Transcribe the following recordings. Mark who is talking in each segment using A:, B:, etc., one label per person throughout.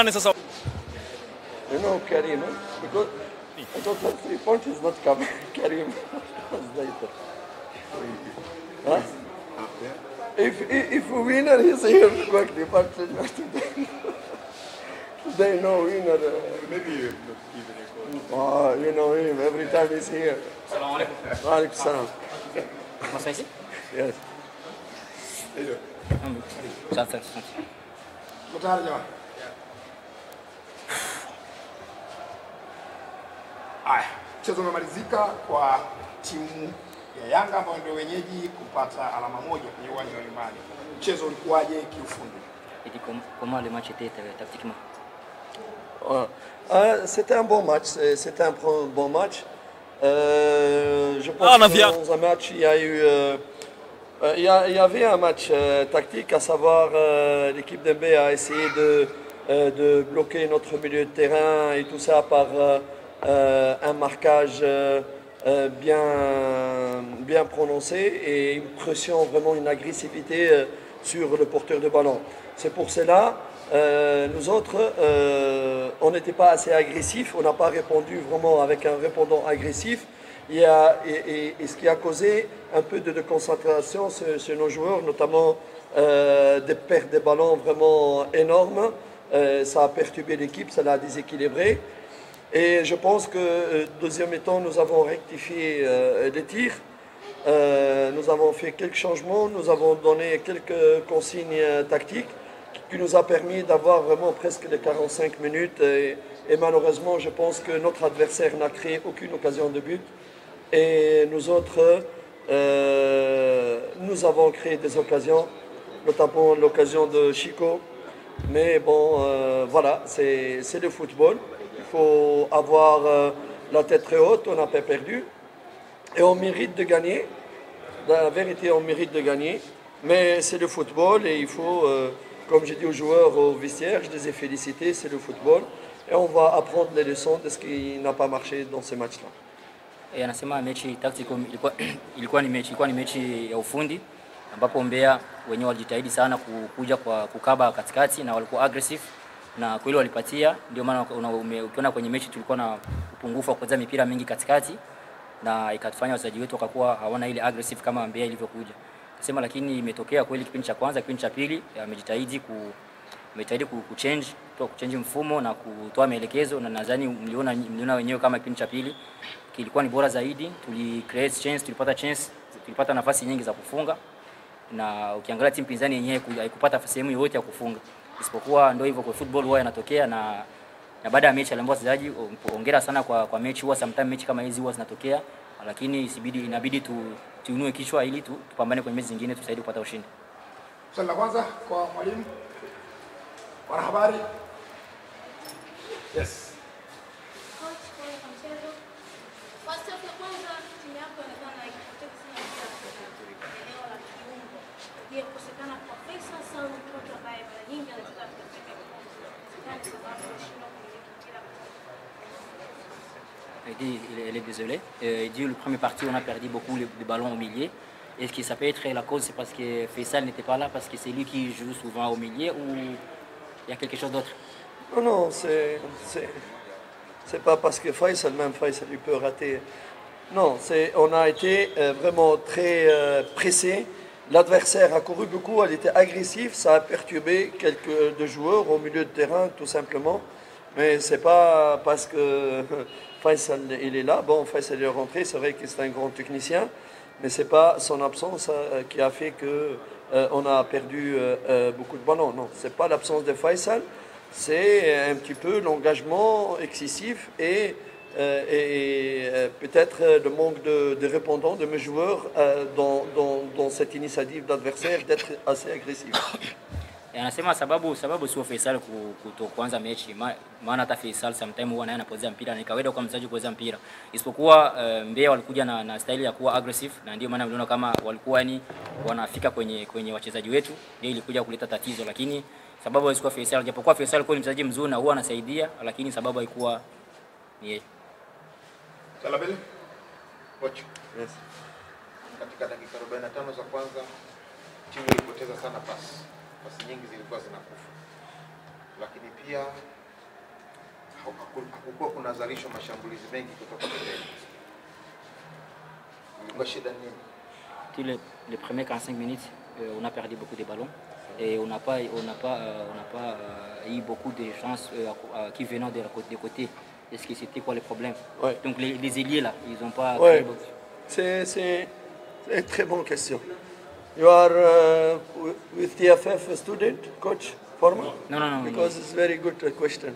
A: You know Karim, because I don't have 3 points, he's not coming. Karim later. Huh? If a winner is here quickly, but today no winner.
B: Maybe you not even a call.
A: Oh, you know him, every time he's here.
C: Salam alaikum.
A: Wa alaikum salam.
C: Masai?
A: Yes.
B: Hello.
C: Asante.
D: Mtayari jamani? Aya, mchezo umemalizika kwa timu ya Yanga ambao ndio wenyeji kupata alama moja kwenye uwanja wa nyumbani. Mchezo ulikuwaje kiufundi?
C: Comment le match était tactiquement?
A: C'était un bon match. C'était un bon match. Je pense que dans un match, il y a eu, il y avait un match tactique, à savoir l'équipe d'Embe a essayé de bloquer notre milieu de terrain et tout ça par un marquage bien prononcé et une pression, vraiment une agressivité sur le porteur de ballon. C'est pour cela, nous autres, on n'était pas assez agressifs, on n'a pas répondu vraiment avec un répondant agressif. Et ce qui a causé un peu de concentration sur nos joueurs, notamment des pertes de ballons vraiment énormes. Ça a perturbé l'équipe, ça l'a déséquilibré. Et je pense que deuxième temps, nous avons rectifié les tirs. Nous avons fait quelques changements, nous avons donné quelques consignes tactiques qui nous a permis d'avoir vraiment presque les 45 minutes. Et malheureusement, je pense que notre adversaire n'a créé aucune occasion de but. Et nous autres, nous avons créé des occasions, notamment l'occasion de Chico. Mais bon, voilà, c'est le football. Il faut avoir la tête très haute, on n'a pas perdu. Et on mérite de gagner. Dans la vérité, on mérite de gagner. Mais c'est le football et il faut, comme j'ai dit aux joueurs, aux vestiaires, je les ai félicités, c'est le football. Et on va apprendre les leçons de ce qui n'a pas marché dans ce match-là.
C: Anasema mechi tactical ilikuwa ni mechi ya ufundi ambapo Mbeya wenyewe walijitahidi sana kuja kwa kukaba katikati na walikuwa aggressive na kweli walipatia. Ndio maana ukiona kwenye mechi tulikuwa na upungufu wa kucheza mipira mingi katikati na ikatufanya wachezaji wetu wakakuwa hawana ile aggressive kama Mbeya ilivyokuja. Nasema lakini imetokea kweli kipindi cha kwanza, kipindi cha pili amejitahidi kuchange mfumo na kutoa maelekezo, na nadhani mliona wenyewe kama kipindi cha pili kilikuwa ni bora zaidi. Create chance, tulipata nafasi nyingi za kufunga, na ukiangalia timu pinzani yenyewe haikupata sehemu yoyote ya kufunga, isipokuwa ndio hivyo kwa football huwa yanatokea. Na baada ya mechi aliambia wachezaji hongera sana kwa mechi. Huwa sometimes mechi kama hizi huwa zinatokea, lakini inabidi tuinue kichwa ili tupambane kwenye mechi zingine tusaidie kupata ushindi.
D: Swali la kwanza kwa mwalimu. Wanahabari. Yes.
C: Elle est désolée. Il dit le premier parti on a perdu beaucoup de ballons au milieu. Est-ce que ça peut être la cause, c'est parce que Faisal n'était pas là, parce que c'est lui qui joue souvent au milieu, ou il y a quelque chose d'autre?
A: Non, c'est pas parce que Faisal il peut rater. Non, on a été vraiment très pressé. L'adversaire a couru beaucoup, elle était agressive, ça a perturbé quelques de joueurs au milieu de terrain tout simplement. Mais c'est pas parce que Faisal il est là. Bon, Faisal est rentré, c'est vrai que c'est un grand technicien, mais c'est pas son absence qui a fait que on a perdu beaucoup de ballons. Non, c'est pas l'absence de Faisal, c'est un petit peu l'engagement excessif et peut-être le manque de répondants de mes joueurs dans cette initiative d'adversaire d'être assez agressif.
C: Anasema sababu sio Faisal kutokuanza mechi, maana hata Faisal sometimes huwa naye anapozea mpira, ni kawaida kwa mchezaji kuweza mpira, isipokuwa Mbeya walikuja na style ya kuwa aggressive, na ndio maana mliona kama walikuwa ni wanafika kwenye wachezaji wetu, ndio ilikuja kuleta tatizo. Lakini sababu haikuwa Faisal, japokuwa Faisal kwa mchezaji mzuri na huwa anasaidia, lakini sababu haikuwa ni yeye.
B: Salabeli? Watch. Yes. Katika dakika 45 za kwanza timu ilipoteza sana pasi nyingi zilikuwa zinakufa. lakini pia hakukuwa kunazalishwa mashambulizi mengi kutoka pembeni. Ilikuwa shida nini?
C: Les premiers 45 minutes, on a perdu beaucoup de ballons et on n'a pas eu beaucoup de chances qui venaient des côtés. Est-ce que c'était quoi le problème?
A: Ouais.
C: Donc les ailiers là, ils n'ont pas...
A: Ouais. C'est une très bonne question. You are with TFF student, coach, former?
C: Non.
A: Because it's very good question.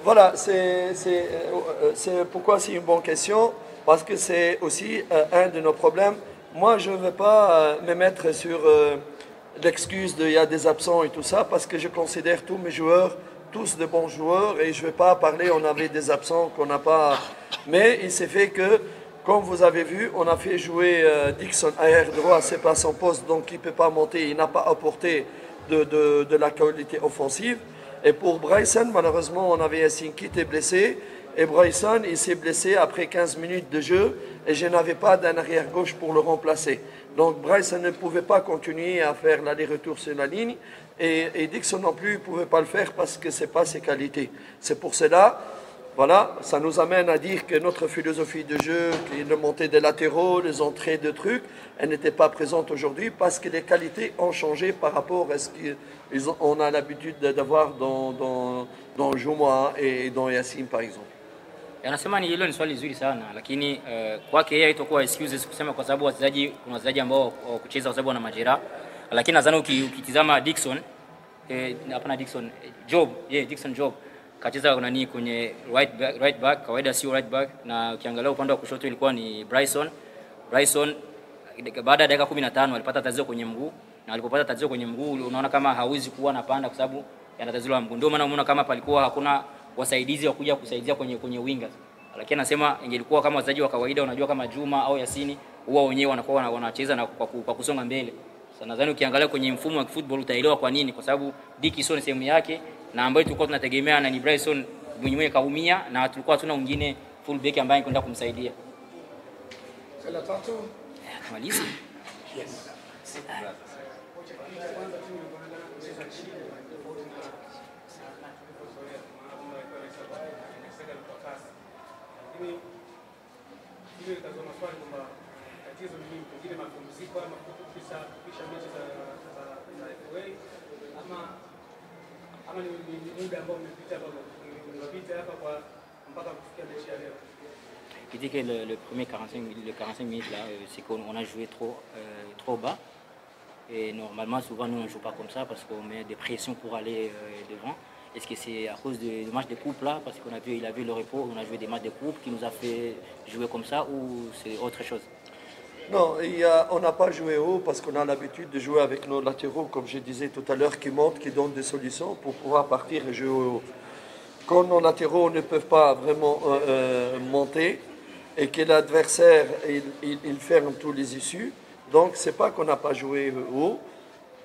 A: Voilà, c'est pourquoi c'est une bonne question, parce que c'est aussi un de nos problèmes. Moi, je ne veux pas me mettre sur l'excuse qu'il y a des absents et tout ça, parce que je considère tous mes joueurs tous de bons joueurs et je ne vais pas parler, on avait des absents qu'on n'a pas... Mais il s'est fait que, comme vous avez vu, on a fait jouer Dixon arrière droit, c'est pas son poste, donc il ne peut pas monter, il n'a pas apporté de la qualité offensive. Et pour Bryson, malheureusement, on avait Yassine qui était blessé. Et Bryson, il s'est blessé après 15 minutes de jeu et je n'avais pas d'un arrière-gauche pour le remplacer. Donc Bryson ne pouvait pas continuer à faire l'aller-retour sur la ligne et Dixon non plus ne pouvait pas le faire parce que ce n'est pas ses qualités. C'est pour cela, voilà, ça nous amène à dire que notre philosophie de jeu, les montées des latéraux, les entrées de trucs, elle n'était pas présente aujourd'hui parce que les qualités ont changé par rapport à ce qu'on a l'habitude d'avoir dans Jouma et dans Yassine par exemple.
C: Anasema ni hilo ni swali zuri sana lakini kwake yeye haitakuwa excuses kusema kwa sababu kuna wachezaji ambao kucheza kwa sababu wana majeraha, lakini nadhani ukitizama Dixon hapana Dixon Job, Dixon Job kacheza nani kwenye right back, kawaida sio right back, na ukiangalia upande wa kushoto ilikuwa ni Bryson baada ya dakika 15 alipata tatizo kwenye mguu, na alipopata tatizo kwenye mguu unaona kama hawezi kuwa anapanda kwa sababu yana tatizo la mguu. Ndio maana unaona kama palikuwa hakuna wasaidizi wa kuja kusaidia kwenye wingers. Lakini anasema ingelikuwa kama wachezaji wa kawaida, unajua kama Juma au Yasini huwa wenyewe wanakuwa wanacheza na kwa kusonga mbele. Sasa nadhani ukiangalia kwenye mfumo wa football utaelewa kwa nini, kwa sababu Dixon sehemu yake na ambayo tulikuwa tunategemea na ni Bryson mwenyewe kaumia na tulikuwa hatuna mwingine full back ambaye angekwenda kumsaidia.
D: Sala tatu.
C: Malizi.
D: Yes.
E: Ile tazama swali kwamba tatizo ni nini, pengine mapumziko ama kisha mechi za FA ama ni muda ambao umepita hapa kwa mpaka kufikia mechi ya leo.
C: Il dit que le premier 45 minutes là, c'est qu'on a joué trop bas et normalement souvent nous on joue pas comme ça parce qu'on met des pressions pour aller devant. Est-ce que c'est à cause du match de coupe là, parce qu'on a vu, il a vu le repos, on a joué des matchs de coupe qui nous a fait jouer comme ça, ou c'est autre chose?
A: Non, on n'a pas joué haut parce qu'on a l'habitude de jouer avec nos latéraux, comme je disais tout à l'heure, qui montent, qui donnent des solutions pour pouvoir partir et jouer haut. Quand nos latéraux ne peuvent pas vraiment monter et que l'adversaire il ferme tous les issues, donc c'est pas qu'on n'a pas joué haut.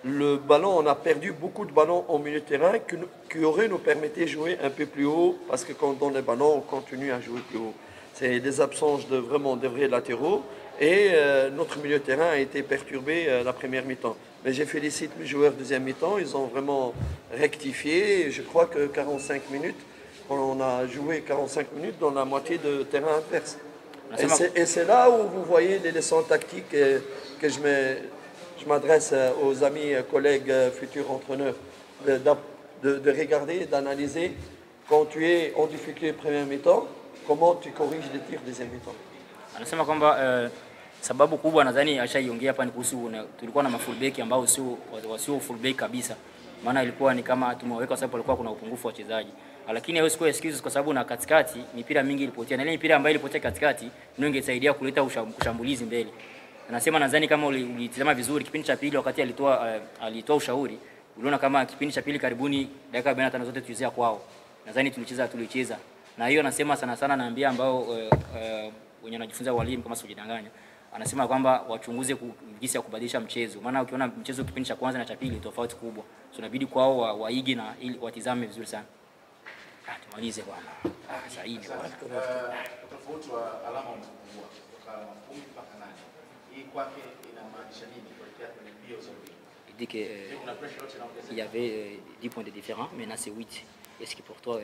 A: Le ballon, on a perdu beaucoup de ballons au milieu de terrain qui auraient nous permis de jouer un peu plus haut parce que quand on donne les ballons, on continue à jouer plus haut. C'est des absences de vraiment de vrais latéraux et notre milieu de terrain a été perturbé la première mi-temps. Mais je félicite mes joueurs deuxième mi-temps, ils ont vraiment rectifié. Je crois que 45 minutes, on a joué 45 minutes dans la moitié de terrain adverse. Et c'est là où vous voyez les leçons tactiques que je m'adresse aux amis, collègues, futurs entraîneurs, de regarder, d'analyser quand tu es en difficulté première mi-temps, comment tu corriges les tirs deuxième mi-temps.
C: Anasema kwamba sababu kubwa nadhani ashaiongea hapa ni kuhusu tulikuwa na mafullback ambao sio fullback kabisa. Maana ilikuwa ni kama tumeweka sababu alikuwa kuna upungufu wa wachezaji. Lakini hiyo sio excuses kwa sababu na katikati mipira mingi ilipotea. Na ile mipira ambayo ilipotea katikati ndio ingesaidia kuleta ushambulizi mbele. Anasema nadhani kama ulitazama vizuri kipindi cha pili wakati alitoa ushauri, uliona kama kipindi cha pili karibuni dakika 45 zote tulicheza kwao. Nadhani tulicheza. Na hiyo anasema sana naambia ambao wenye wanajifunza walimu kama sijidanganya. Anasema kwamba wachunguze jinsi ya kubadilisha mchezo. Maana ukiona mchezo kipindi cha kwanza na cha pili tofauti kubwa. So inabidi kwao waige na ili watizame vizuri sana. Tumalize bwana. Sahihi bwana.
F: Tofauti wa alama umepungua kutoka 10 mpaka 8. Hii kwake inamaanisha nini kuelekea kwenye mbio za Olympic?
C: Il dis qu'il y avait 10 points de différence, maintenant c'est 8. Est-ce que pour toi,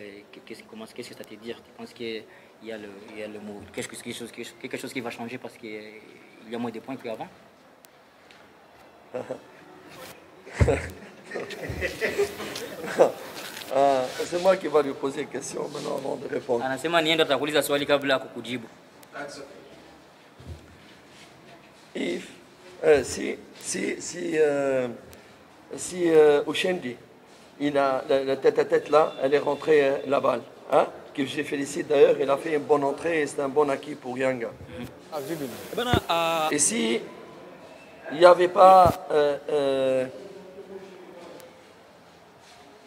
C: qu'est-ce que ça te dit? Tu penses qu'il y a le mot, quelque chose qui va changer parce qu'il y a moins de points qu'avant?
A: C'est moi qui va lui poser une question maintenant avant de répondre.
C: Anasema nienda atakuuliza swali kabla ya kukujibu.
A: If si Ushendi, il a la tête à tête là, elle est rentrée la balle, hein, que je félicite d'ailleurs, il a fait une bonne entrée et c'est un bon acquis pour Yanga. Et si il n'y avait pas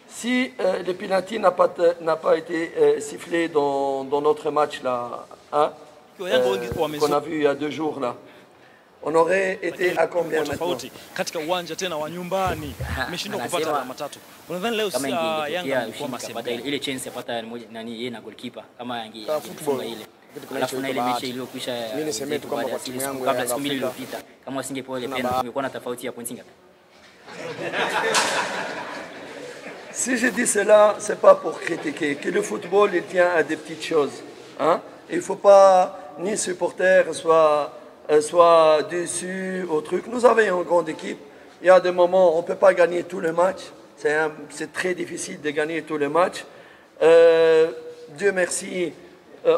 A: si le penalty n'a pas été sifflé dans notre match là, hein, qu'on a vu il y a 2 jours là, on aurait été à combien maintenant?
G: Katika uwanja tena wa nyumbani umeshindwa kupata alama 3. Unadhani leo si Yanga kwa
C: masema ile chance yapata nani yeye na goalkeeper kama angefunga ile. Alafu na ile mechi iliyokwisha
D: mimi niseme tu kwamba kwa timu yangu
C: kabla siku mbili iliyopita kama wasingepewa ile penalty ungekuwa na tofauti ya points ngapi?
A: Si je dis cela, c'est pas pour critiquer. Que le football, il tient à des petites choses. Hein? Il faut pas, ni supporters soit déçus au truc. Nous avons une grande équipe. Il y a des moments où on ne peut pas gagner tous les matchs. C'est très difficile de gagner tous les matchs. Dieu merci,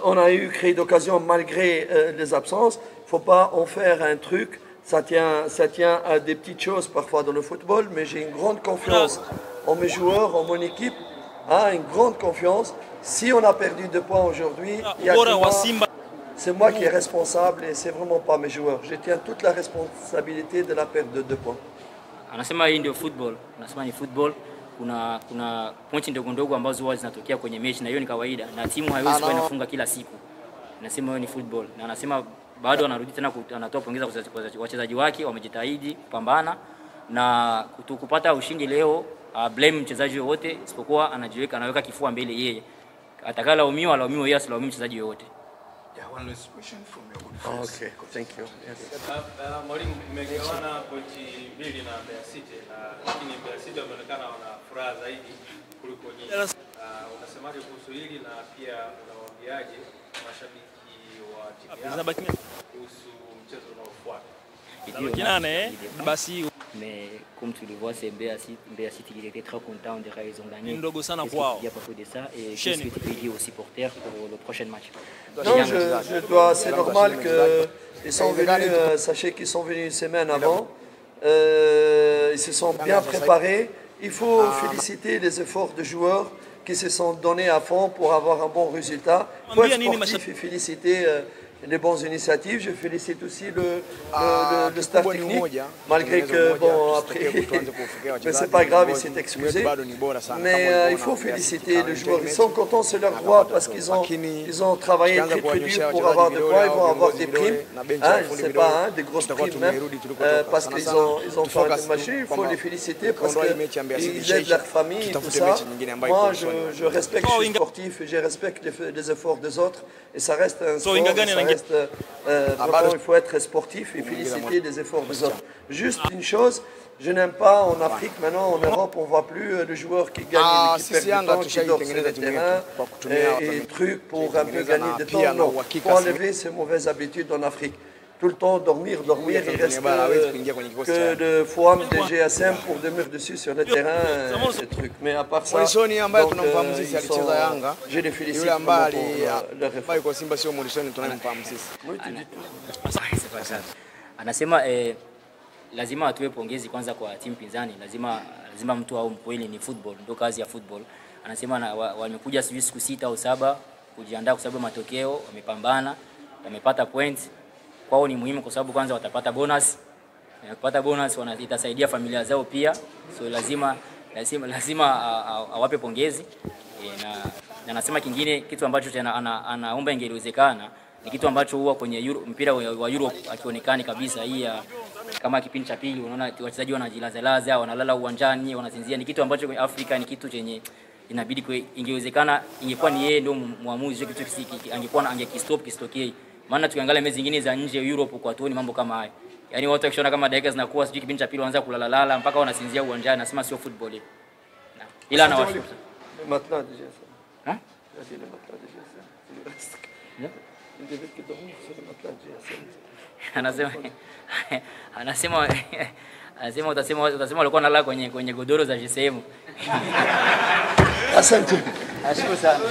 A: on a eu créé d'occasion malgré les absences. Il ne faut pas en faire un truc. Ça tient à des petites choses parfois dans le football, mais j'ai une grande confiance en mes joueurs, en mon équipe, hein, une grande confiance. Si on a perdu 2 points aujourd'hui, c'est moi qui est responsable et c'est vraiment pas mes joueurs. Je tiens toute la responsabilité de la perte de 2 points.
C: Anasema hii ndio football. Anasema ni football. Kuna pointi ndogo ndogo ambazo huwa zinatokea kwenye mechi na hiyo ni kawaida. Na timu haiwezi kuwa inafunga kila siku. Anasema hiyo ni football. Na anasema bado anarudi tena anatoa pongeza kwa wachezaji wake, wamejitahidi kupambana na kupata ushindi leo. Blame mchezaji wote isipokuwa anaweka kifua mbele yeye. Atakayelaumiwa alaumiwe yeye, asilaumiwe mchezaji yote.
D: One last question from your good
A: Oh,
D: friends.
A: okay, thank you. Yes.
E: Mwalimu, mmegawana pointi 2 na Mbeya City, lakini Mbeya City wameonekana wana furaha zaidi kuliko nyinyi. Unasemaje kuhusu hili na pia unawaambiaje mashabiki wa timu yako kuhusu mchezo unaofuata?
C: Mais comme tu le vois, c'est Mbeya City qui était très content de ils ont gagné.
G: Ndogo sana
C: Il
G: kwao.
C: y a pas de ça et qu'est-ce que tu peux dire aux supporters pour le prochain match?
A: Non, c'est normal qu'ils sont venus, sachez qu'ils sont venus une semaine avant. Ils se sont bien préparés. Il faut féliciter les efforts des joueurs qui se sont donnés à fond pour avoir un bon résultat. Il faut être sportif et féliciter les bonnes initiatives. Je félicite aussi le staff technique, malgré que, bon, après, mais c'est pas grave, il s'est excusé. Mais il faut féliciter les joueurs. Ils sont contents, c'est leur droit, parce qu'ils ont travaillé très très dur pour avoir des points, ils vont avoir des primes. Hein, je ne sais pas, hein, des grosses primes même, parce qu'ils ont fait un match. Il faut les féliciter parce qu'ils aident leur famille et tout ça. Moi, je respecte les sportifs et je respecte les efforts des autres. Et ça reste un sport, il faut être sportif et féliciter les efforts des autres. Juste une chose, je n'aime pas en Afrique, maintenant en Europe, on ne voit plus le joueur qui gagne, qui perd du temps, qui dort sur le terrain et trucs pour un peu gagner du temps. Non, il faut enlever ces mauvaises habitudes en Afrique. Tout le temps dormir, il reste que de forum de GSM pour dormir dessus sur le terrain, ces trucs. Mais à part ça, je les félicite pour leur effort.
C: Anasema lazima atoe pongezi kwanza kwa timu pinzani, lazima mtu au mpoili ni football, ndio kazi ya football. Anasema wamekuja siku 6 au 7 kujiandaa kwa sababu matokeo, wamepambana, wamepata points. Kwao ni muhimu kwa sababu kwanza watapata bonus. Kupata bonus itasaidia familia zao pia. So lazima awape pongezi. Na nasema kingine kitu ambacho anaomba ingewezekana ni kitu ambacho huwa kwenye mpira wa Europe akionekani kabisa hii kama kipindi cha pili unaona wachezaji wanajilazalaza, wanalala uwanjani, wanasinzia. Ni kitu ambacho kwenye Afrika ni kitu chenye inabidi ingewezekana ingekuwa ni yeye ndio muamuzi kitu angekistop kistokee. Maana tukiangalia mechi zingine za nje Europe kwa tuoni mambo kama haya. Yaani watu wakiona kama dakika zinakuwa sijui kipindi cha pili wanaanza kulalalala mpaka wanasinzia uwanjani, nasema sio football hii. Ila anawashukuru.
A: Maintenant déjà ça.
C: Hein?
A: J'ai dit le matelas déjà ça. Le reste. Il devait que dormir sur le matelas déjà ça. Anasema walikuwa nalala kwenye godoro za GSM. Asante.
C: Ashukuru sana.